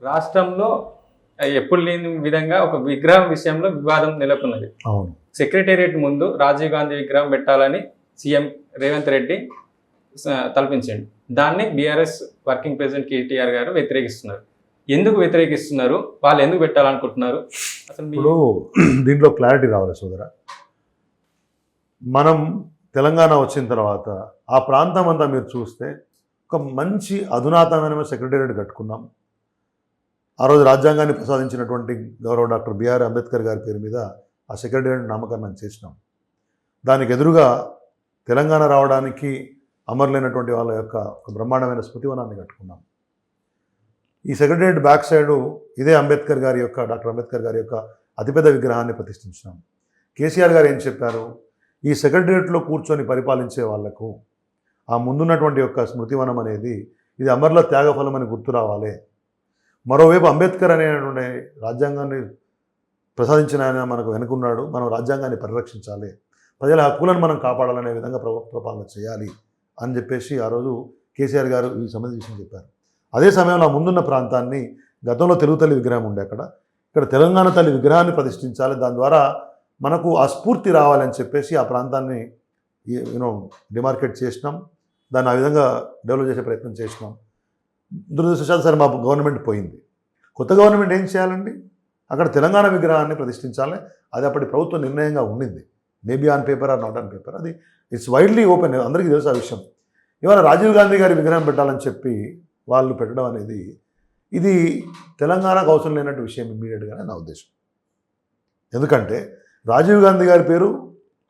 రాష్ట్రంలో ఎప్పుడు లేని విధంగా ఒక విగ్రహం విషయంలో వివాదం నెలకొన్నది. అవును. సెక్రటేరియట్ ముందు రాజీవ్ గాంధీ విగ్రహం పెట్టాలని సీఎం రేవంత్ రెడ్డి తలపించండి. దాన్ని బీఆర్ఎస్ వర్కింగ్ ప్రెసిడెంట్ కేటీఆర్ గారు వ్యతిరేకిస్తున్నారు. ఎందుకు వ్యతిరేకిస్తున్నారు? వాళ్ళు ఎందుకు పెట్టాలనుకుంటున్నారు? అసలు ఇప్పుడు దీంట్లో క్లారిటీ రావాలి సోదర. మనం తెలంగాణ వచ్చిన తర్వాత ఆ ప్రాంతం అంతా మీరు చూస్తే ఒక మంచి అధునాతనమైన సెక్రటేరియట్ కట్టుకున్నాం. ఆ రోజు రాజ్యాంగాన్ని ప్రసాదించినటువంటి గౌరవ డాక్టర్ బిఆర్ అంబేద్కర్ గారి పేరు మీద ఆ సెక్రటేరియట్ నామకరణం చేసినాం. దానికి ఎదురుగా తెలంగాణ రావడానికి అమరులైనటువంటి వాళ్ళ యొక్క ఒక బ్రహ్మాండమైన స్మృతివనాన్ని కట్టుకున్నాం. ఈ సెక్రటేరియట్ బ్యాక్ సైడు ఇదే అంబేద్కర్ గారి యొక్క డాక్టర్ అంబేద్కర్ గారి యొక్క అతిపెద్ద విగ్రహాన్ని ప్రతిష్ఠించినాం. కేసీఆర్ గారు ఏం చెప్పారు? ఈ సెక్రటేరియట్లో కూర్చొని పరిపాలించే వాళ్లకు ఆ ముందున్నటువంటి యొక్క స్మృతివనం అనేది ఇది అమరుల త్యాగఫలం అని గుర్తు రావాలి. మరోవైపు అంబేద్కర్ అనేటువంటి రాజ్యాంగాన్ని ప్రసాదించిన ఆయన మనకు వెనుకున్నాడు. మనం రాజ్యాంగాన్ని పరిరక్షించాలి, ప్రజల హక్కులను మనం కాపాడాలనే విధంగా ప్రభుత్వ పాలన చేయాలి అని చెప్పేసి ఆ రోజు కేసీఆర్ గారు ఈ సంబంధించిన విషయం చెప్పారు. అదే సమయంలో ముందున్న ప్రాంతాన్ని గతంలో తెలుగు తల్లి విగ్రహం ఉండే ఇక్కడ తెలంగాణ తల్లి విగ్రహాన్ని ప్రతిష్ఠించాలి. దాని ద్వారా మనకు ఆ స్ఫూర్తి రావాలని చెప్పేసి ఆ ప్రాంతాన్ని డిమార్కెట్ చేసినాం. దాన్ని ఆ విధంగా డెవలప్ చేసే ప్రయత్నం చేసినాం. దురదృష్టవశాత్తు సరే మా గవర్నమెంట్ పోయింది. కొత్త గవర్నమెంట్ ఏం చేయాలండి? అక్కడ తెలంగాణ విగ్రహాన్ని ప్రతిష్ఠించాలి. అది అప్పటి ప్రభుత్వ నిర్ణయంగా ఉండింది. Maybe on paper or not on paper, అది ఇట్స్ వైడ్లీ ఓపెన్, అందరికీ తెలుసు ఆ విషయం. ఇవాళ రాజీవ్ గాంధీ గారి విగ్రహం పెట్టాలని చెప్పి వాళ్ళు పెట్టడం అనేది ఇది తెలంగాణకు అవసరం లేనట్టు విషయం ఇమ్మీడియట్గానే నా ఉద్దేశం. ఎందుకంటే రాజీవ్ గాంధీ గారి పేరు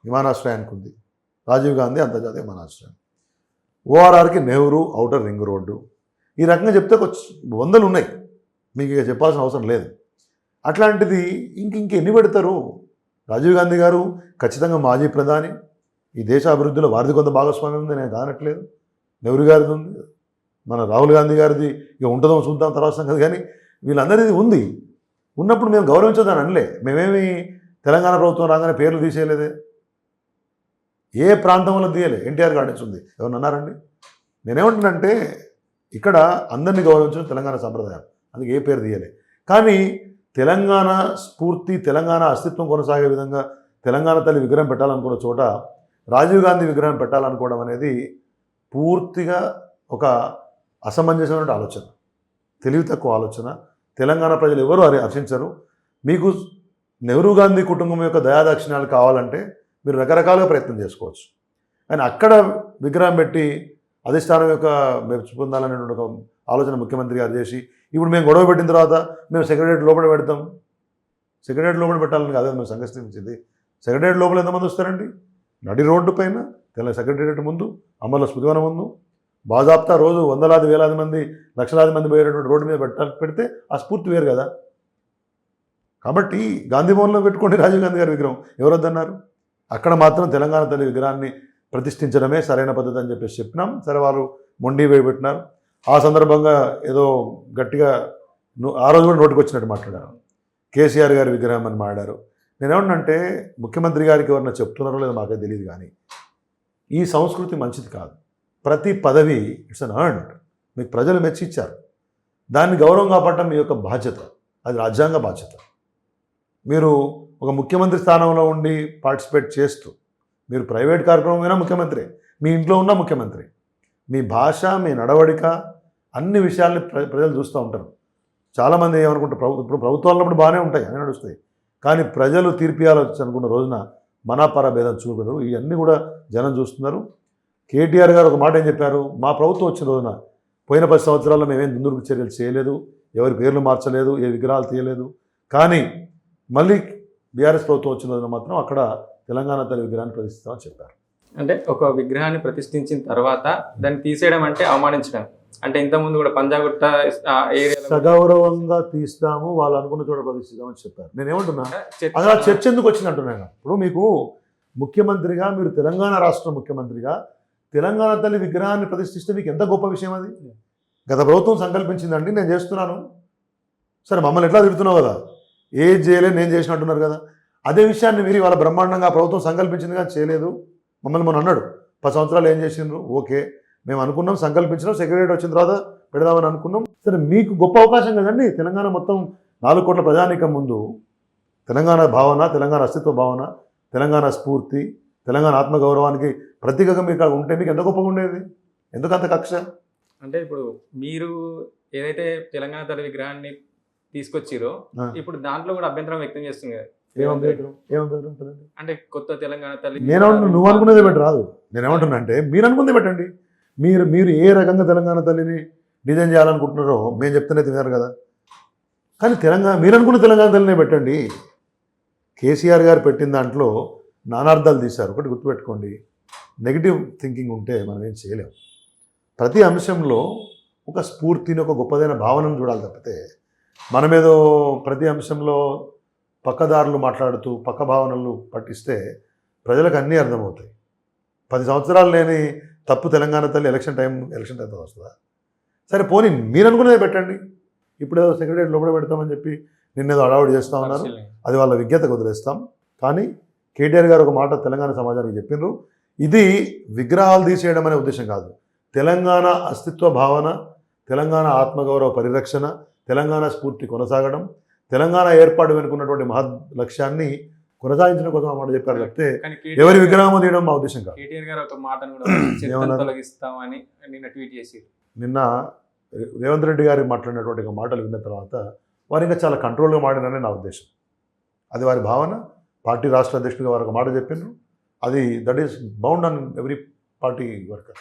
విమానాశ్రయానికి ఉంది. రాజీవ్ గాంధీ అంతర్జాతీయ విమానాశ్రయం, ఓఆర్ఆర్కి నెహ్రూ ఔటర్ రింగ్ రోడ్డు, ఈ రకంగా చెప్తే వందలు ఉన్నాయి, మీకు ఇక చెప్పాల్సిన అవసరం లేదు. అట్లాంటిది ఇంకెన్ని పెడతారు? రాజీవ్ గాంధీ గారు ఖచ్చితంగా మాజీ ప్రధాని, ఈ దేశ అభివృద్ధిలో వారిది కొంత భాగస్వామ్యం ఉంది, నేను కానట్లేదు. నెహ్రూ గారిది ఉంది, మన రాహుల్ గాంధీ గారిది ఇక ఉంటుందో చూద్దాం తర్వాత సంగతి. కానీ వీళ్ళందరిది ఉంది. ఉన్నప్పుడు మేము గౌరవించదని అనలే. మేమేమి తెలంగాణ ప్రభుత్వం రాగానే పేర్లు తీసేయలేదే, ఏ ప్రాంతంలో తీయలే. ఎన్టీఆర్ గార్డెన్స్ ఉంది, ఎవరు అన్నారండి? నేనేమంటున్నానంటే ఇక్కడ అందరినీ గౌరవించడం తెలంగాణ సంప్రదాయం, అందుకే ఏ పేరు తీయలే. కానీ తెలంగాణ స్ఫూర్తి, తెలంగాణ అస్తిత్వం కొనసాగే విధంగా తెలంగాణ తల్లి విగ్రహం పెట్టాలనుకున్న చోట రాజీవ్ గాంధీ విగ్రహం పెట్టాలనుకోవడం అనేది పూర్తిగా ఒక అసమంజసమైన ఆలోచన, తెలివి తక్కువ ఆలోచన. తెలంగాణ ప్రజలు ఎవరు హర్షించరు. మీకు నెహ్రూ గాంధీ కుటుంబం యొక్క దయాదాక్షిణ్యాలు కావాలంటే మీరు రకరకాలుగా ప్రయత్నం చేసుకోవచ్చు. కానీ అక్కడ విగ్రహం పెట్టి అధిష్టానం యొక్క మెప్పు పొందాలనేటువంటి ఒక ఆలోచన ముఖ్యమంత్రి గారు చేసి ఇప్పుడు మేము గొడవ పెట్టిన తర్వాత మేము సెక్రటేరియట్ లోపల పెడతాం. సెక్రటేరియట్ లోపల పెట్టాలని కాదు మేము సంఘటించింది. సెక్రటేరియట్ లోపల ఎంతమంది వస్తారండి? నడి రోడ్డు పైన సెక్రటేరియట్ ముందు, అమర్ల స్మృతివనం ముందు బాజాప్తా రోజు వందలాది వేలాది మంది లక్షలాది మంది పోయేటటువంటి రోడ్డు మీద పెడితే ఆ స్ఫూర్తి వేరు కదా. కాబట్టి గాంధీ భవన్లో పెట్టుకోండి రాజీవ్ గాంధీ గారి విగ్రహం, ఎవరు వద్దన్నారు? అక్కడ మాత్రం తెలంగాణ తల్లి విగ్రహాన్ని ప్రతిష్ఠించడమే సరైన పద్ధతి అని చెప్పేసి చెప్పినాం. సరే, వారు మొండి పెట్టినారు. ఆ సందర్భంగా ఏదో గట్టిగా ఆ రోజు కూడా నోటికి వచ్చినట్టు మాట్లాడారు. కేసీఆర్ గారి విగ్రహం అని మాట్లాడారు. నేనేమంటే ముఖ్యమంత్రి గారికి ఎవరన్నా చెప్తున్నారో లేదో మాకే తెలియదు, కానీ ఈ సంస్కృతి మంచిది కాదు. ప్రతి పదవి ఇట్స్ అన్ ఎర్న్డ్, మీకు ప్రజలు మెచ్చిచ్చారు, దాన్ని గౌరవం కాపాడటం మీ యొక్క బాధ్యత, అది రాజ్యాంగ బాధ్యత. మీరు ఒక ముఖ్యమంత్రి స్థానంలో ఉండి పార్టిసిపేట్ చేస్తూ, మీరు ప్రైవేట్ కార్యక్రమం అయినా ముఖ్యమంత్రి, మీ ఇంట్లో ఉన్న ముఖ్యమంత్రి, మీ భాష, మీ నడవడిక, అన్ని విషయాల్ని ప్రజలు చూస్తూ ఉంటారు. చాలామంది ఏమనుకుంటారు, ఇప్పుడు ప్రభుత్వాలు ఉన్నప్పుడు బాగానే ఉంటాయి, అన్నీ నడుస్తాయి. కానీ ప్రజలు తీర్పియాలొచ్చు అనుకున్న రోజున మనాపర భేదం చూడరు. ఇవన్నీ కూడా జనం చూస్తున్నారు. కేటీఆర్ గారు ఒక మాట ఏం చెప్పారు? మా ప్రభుత్వం వచ్చిన రోజున పోయిన 10 సంవత్సరాల్లో మేమేం దుందుడుకు చర్యలు చేయలేదు, ఎవరి పేర్లు మార్చలేదు, ఏ విగ్రహాలు తీయలేదు. కానీ మళ్ళీ బీఆర్ఎస్ ప్రభుత్వం వచ్చిన రోజున మాత్రం అక్కడ తెలంగాణ తల్లి విగ్రహాన్ని ప్రతిష్ఠిస్తామని చెప్పారు. అంటే ఒక విగ్రహాన్ని ప్రతిష్ఠించిన తర్వాత దాన్ని తీసేయడం అంటే అవమానించడం. అంటే ఇంతకుముందు కూడా పంజాగుట్ట ఏరియాలో సగౌరవంగా తీస్తాము, వాళ్ళు అనుకున్న చోట ప్రతిష్ఠిస్తామని చెప్పారు. నేనేమంటున్నా, అలా చర్చ ఎందుకు వచ్చింది అంటున్నాను. ఇప్పుడు మీకు ముఖ్యమంత్రిగా, మీరు తెలంగాణ రాష్ట్ర ముఖ్యమంత్రిగా తెలంగాణ తల్లి విగ్రహాన్ని ప్రతిష్ఠిస్తే మీకు ఎంత గొప్ప విషయం అది. గత ప్రభుత్వం సంకల్పించిందండి, నేను చేస్తున్నాను. సరే, మమ్మల్ని ఎట్లా తిడుతున్నావు కదా, ఏది చేయలేదు నేను చేసినట్టున్నారు కదా. అదే విషయాన్ని మీరు వాళ్ళ బ్రహ్మాండంగా ప్రభుత్వం సంకల్పించింది కానీ చేయలేదు. మమ్మల్ని మొన్న అన్నాడు 10 సంవత్సరాలు ఏం చేసిండ్రు. ఓకే, మేము అనుకున్నాం, సంకల్పించినాం, సెక్రటరీ వచ్చిన తర్వాత పెడదామని అనుకున్నాం. సరే, మీకు గొప్ప అవకాశం కదండి. తెలంగాణ మొత్తం 4 కోట్ల ప్రజానీకం ముందు తెలంగాణ భావన, తెలంగాణ అస్తిత్వ భావన, తెలంగాణ స్ఫూర్తి, తెలంగాణ ఆత్మగౌరవానికి ప్రతీకగా మీకు అక్కడ ఉంటే మీకు ఎంత గొప్పగా ఉండేది? ఎందుకు అంత కక్ష? అంటే ఇప్పుడు మీరు ఏదైతే తెలంగాణ తల్లి విగ్రహాన్ని తీసుకొచ్చిరో ఆ. ఇప్పుడు దాంట్లో కూడా అభ్యంతరం వ్యక్తం చేస్తుంది కదా. ఏమభ్యంతరం ఉంటుందండి? అంటే కొత్త తెలంగాణ తల్లి నేనేమంటున్నా, నువ్వు అనుకునేది పెట్టి రాదు. నేనేమంటున్నా అంటే మీరు అనుకునేది పెట్టండి. మీరు ఏ రకంగా తెలంగాణ తల్లిని డిజైన్ చేయాలనుకుంటున్నారో మేము చెప్తేనే తినారు కదా. కానీ మీరు అనుకున్న తెలంగాణ తల్లినే పెట్టండి. కేసీఆర్ గారు పెట్టిన దాంట్లో నానార్థాలు తీశారు. ఒకటి గుర్తుపెట్టుకోండి, నెగిటివ్ థింకింగ్ ఉంటే మనం ఏం చేయలేం. ప్రతి అంశంలో ఒక స్ఫూర్తిని, ఒక గొప్పదైన భావనను చూడాలి తప్పితే మనమేదో ప్రతి అంశంలో పక్కదారులు మాట్లాడుతూ పక్క భావనలు పట్టిస్తే ప్రజలకు అన్నీ అర్థమవుతాయి. 10 సంవత్సరాలు లేని తప్పు తెలంగాణ తల్లి ఎలక్షన్ టైం వస్తుందా? సరే, పోనీ మీరు అనుకునేదే పెట్టండి. ఇప్పుడు ఏదో సెక్రటరీ లోపల పెడతామని చెప్పి నిన్నేదో అడావుడి చేస్తూ ఉన్నారు. అది వాళ్ళ విజ్ఞతకు వదిలేస్తాం. కానీ కేటీఆర్ గారు ఒక మాట తెలంగాణ సమాజానికి చెప్పినారు, ఇది విగ్రహాలు తీసేయడం అనే ఉద్దేశం కాదు. తెలంగాణ అస్తిత్వ భావన, తెలంగాణ ఆత్మగౌరవ పరిరక్షణ, తెలంగాణ స్ఫూర్తి కొనసాగడం, తెలంగాణ ఏర్పాటు వెనుకున్నటువంటి మహత్ లక్ష్యాన్ని కొనసాగించడం కోసం ఆ మాట చెప్పారు తప్పితే ఎవరి విగ్రహం తీయడం మా ఉద్దేశం కాదు. కేటీఆర్ గారు ఒక మాటను కూడా చెత్తను తొలగిస్తామని నిన్న ట్వీట్ చేసి నిన్న రేవంత్ రెడ్డి గారు మాట్లాడినటువంటి ఒక మాటలు విన్న తర్వాత వారు ఇంకా చాలా కంట్రోల్గా మాడినని నా ఉద్దేశం. అది వారి భావన. పార్టీ రాష్ట్ర అధ్యక్షుడిగా వారు ఒక మాట చెప్పినారు. అది that is bound on every party worker.